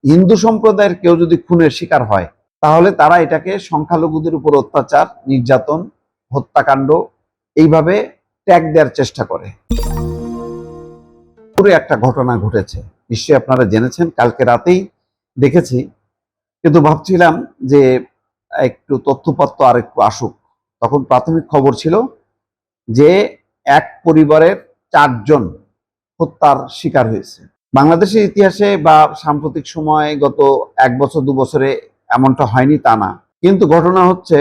হিন্দু সম্প্রদায়ের কেউ যদি খুনের শিকার হয় তাহলে তারা এটাকে সংখ্যালঘুদের উপর অত্যাচার, নির্যাতন, হত্যাকাণ্ড এইভাবে ট্যাগ দেওয়ার চেষ্টা করে। পুরো একটা ঘটনা ঘটেছে, নিশ্চয়ই আপনারা জেনেছেন, কালকে রাতেই দেখেছি, কিন্তু ভাবছিলাম যে একটু তথ্যপত্র আর একটু আসুক। তখন প্রাথমিক খবর ছিল যে এক পরিবারের 4 জন হত্যার শিকার হয়েছে। বাংলাদেশের ইতিহাসে বা সাম্প্রতিক সময়ে গত 1 বছর 2 বছরে এমনটা হয়নি তা না, কিন্তু ঘটনা হচ্ছে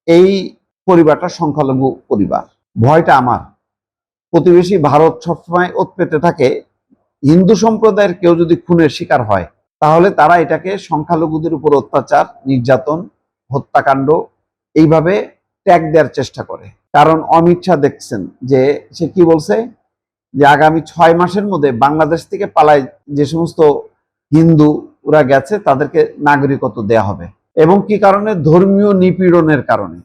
এই পরিবারটা সংখ্যালঘু পরিবার। ভয়টা আমার, প্রতিবেশী ভারত সবসময় ওত পেতে থাকে হিন্দু সম্প্রদায়ের কেউ যদি খুনের শিকার হয় তাহলে তারা এটাকে সংখ্যালঘুদের উপর অত্যাচার, নির্যাতন, হত্যাকাণ্ড এইভাবে ট্যাগ দেওয়ার চেষ্টা করে। কারণ অমিত শাহ দেখছেন যে সে কি বলছে, যে আগামী 6 মাসের মধ্যে বাংলাদেশ থেকে পালায় যে সমস্ত হিন্দু ওরা গেছে তাদেরকে নাগরিকত্ব দেয়া হবে। এবং কি কারণে? ধর্মীয় নিপীড়নের কারণে।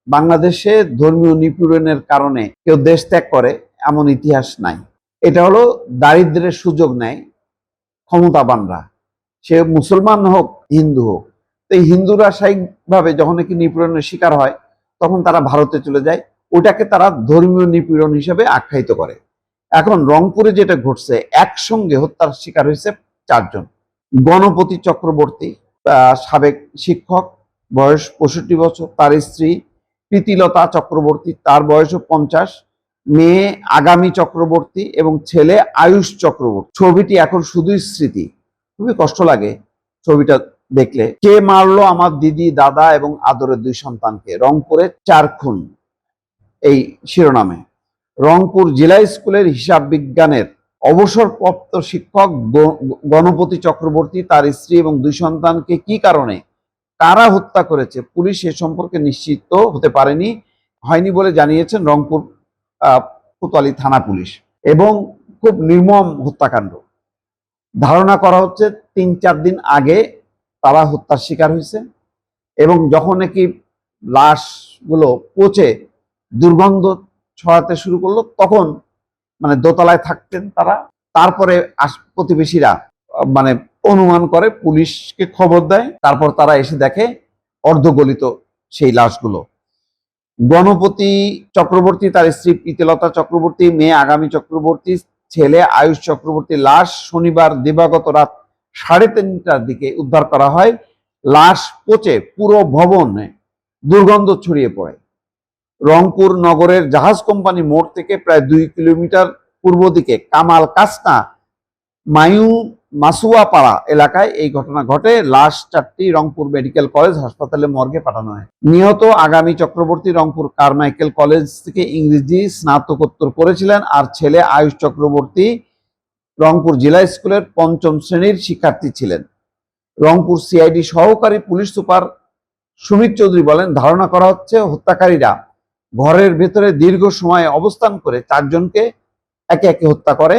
বাংলাদেশে ধর্মীয় নিপীড়নের কারণে কেউ দেশ ত্যাগ করে এমন ইতিহাস নাই। এটা হলো দারিদ্রের সুযোগ নেয় ক্ষমতাবানরা, সে মুসলমান হোক হিন্দু হোক। তো এই হিন্দুরা স্বাভাবিকভাবে যখন নাকি নিপীড়নের শিকার হয় তখন তারা ভারতে চলে যায়, ওটাকে তারা ধর্মীয় নিপীড়ন হিসেবে আখ্যায়িত করে। এখন রংপুরে যেটা ঘটছে, একসঙ্গে হত্যার শিকার হয়েছে 4 জন। গণপতি চক্রবর্তী, সাবেক শিক্ষক, বয়স 65 বছর, তার স্ত্রী প্রীতিলতা চক্রবর্তী, তার বয়সও 50, মেয়ে আগামী চক্রবর্তী এবং ছেলে আয়ুষ চক্রবর্তী। ছবিটি এখন শুধুই স্মৃতি, খুবই কষ্ট লাগে ছবিটা দেখলে। কে মারলো আমার দিদি, দাদা এবং আদরের 2 সন্তানকে? রংপুরে 4 খুন, এই শিরোনামে। রংপুর জেলা স্কুলের হিসাব বিজ্ঞানের অবসরপ্রাপ্ত শিক্ষক গণপতি চক্রবর্তী, তার স্ত্রী এবং 2 সন্তানকে কি কারণে কারা হত্যা করেছে পুলিশ এ সম্পর্কে নিশ্চিত হতে হয়নি বলে জানিয়েছেন রংপুর কোতোয়ালি থানা পুলিশ। এবং খুব নির্মম হত্যাকাণ্ড। ধারণা করা হচ্ছে 3-4 দিন আগে তারা হত্যার শিকার হয়েছে এবং যখন নাকি লাশগুলো পচে দুর্গন্ধ ছড়াতে শুরু করলো তখন মানে দোতলায় থাকতেন তারা। তারপরে প্রতিবেশীরা মানে অনুমান করে পুলিশকে খবর দেয়, তারপর তারা এসে দেখে অর্ধগলিত সেই লাশগুলো। গণপতি চক্রবর্তী, তার স্ত্রী প্রীতিলতা চক্রবর্তী, মেয়ে আগামী চক্রবর্তী, ছেলে আয়ুষ চক্রবর্তী লাশ শনিবার দিবাগত রাত 3:30টার দিকে উদ্ধার করা হয়। লাশ পচে পুরো ভবনে দুর্গন্ধ ছড়িয়ে পড়ে। রংপুর নগরের জাহাজ কোম্পানি মোড় থেকে প্রায় 2 কিলোমিটার পূর্ব দিকে কামাল কাসনা মাসুয়াপাড়া এলাকায় এই ঘটনা ঘটে। লাশ 4টি রংপুর মেডিকেল কলেজ হাসপাতালে মর্গে পাঠানো হয়। নিহত আগামী চক্রবর্তী রংপুর কারমাইকেল কলেজ থেকে ইংরেজি স্নাতকোত্তর করেছিলেন, আর ছেলে আয়ুষ চক্রবর্তী রংপুর জেলা স্কুলের 5ম শ্রেণীর শিক্ষার্থী ছিলেন। রংপুর সিআইডি সহকারী পুলিশ সুপার সুমিত চৌধুরী বলেন, ধারণা করা হচ্ছে হত্যাকারীরা ঘরের ভেতরে দীর্ঘ সময় অবস্থান করে 4 জনকে একে একে হত্যা করে।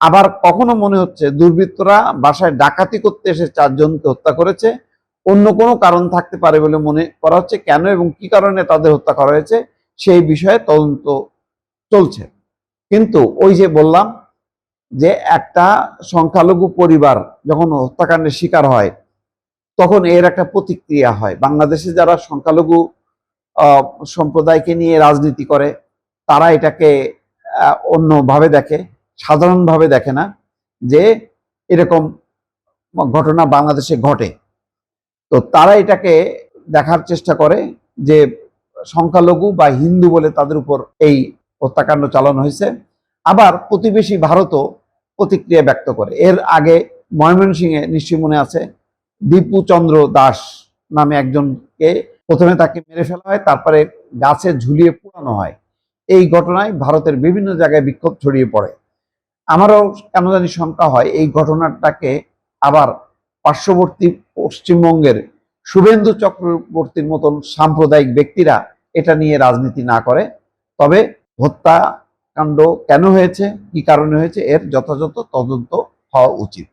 আবার কখনো মনে হচ্ছে দুর্বৃত্তরা বাসায় ডাকাতি করতে এসে 4 জনকে হত্যা করেছে। অন্য কোনো কারণ থাকতে পারে বলে মনে করা হচ্ছে। কেন এবং কি কারণে তাদের হত্যা করা হয়েছে সেই বিষয়ে তদন্ত চলছে। কিন্তু ওই যে বললাম যে একটা সংখ্যালঘু পরিবার যখন হত্যাকাণ্ডের শিকার হয় তখন এর একটা প্রতিক্রিয়া হয়। বাংলাদেশে যারা সংখ্যালঘু সম্প্রদায়কে নিয়ে রাজনীতি করে তারা এটাকে অন্যভাবে দেখে, সাধারণভাবে দেখে না যে এরকম ঘটনা বাংলাদেশে ঘটে। তো তারা এটাকে দেখার চেষ্টা করে যে সংখ্যালঘু বা হিন্দু বলে তাদের উপর এই হত্যাকাণ্ড চালানো হয়েছে। আবার প্রতিবেশী ভারতও প্রতিক্রিয়া ব্যক্ত করে। এর আগে ময়মনসিংহে নিশ্চয়ই মনে আছে, দীপু চন্দ্র দাস নামে একজনকে প্রথমে তাকে মেরে ফেলা হয়, তারপরে গাছে ঝুলিয়ে পোড়ানো হয়। এই ঘটনায় ভারতের বিভিন্ন জায়গায় বিক্ষোভ ছড়িয়ে পড়ে। আমারও কেন জানি শঙ্কা হয় এই ঘটনাটাকে আবার পার্শ্ববর্তী পশ্চিমবঙ্গের শুভেন্দু চক্রবর্তীর মতন সাম্প্রদায়িক ব্যক্তিরা এটা নিয়ে রাজনীতি না করে। তবে হত্যাকাণ্ড কেন হয়েছে, কি কারণে হয়েছে, এর যথাযথ তদন্ত হওয়া উচিত।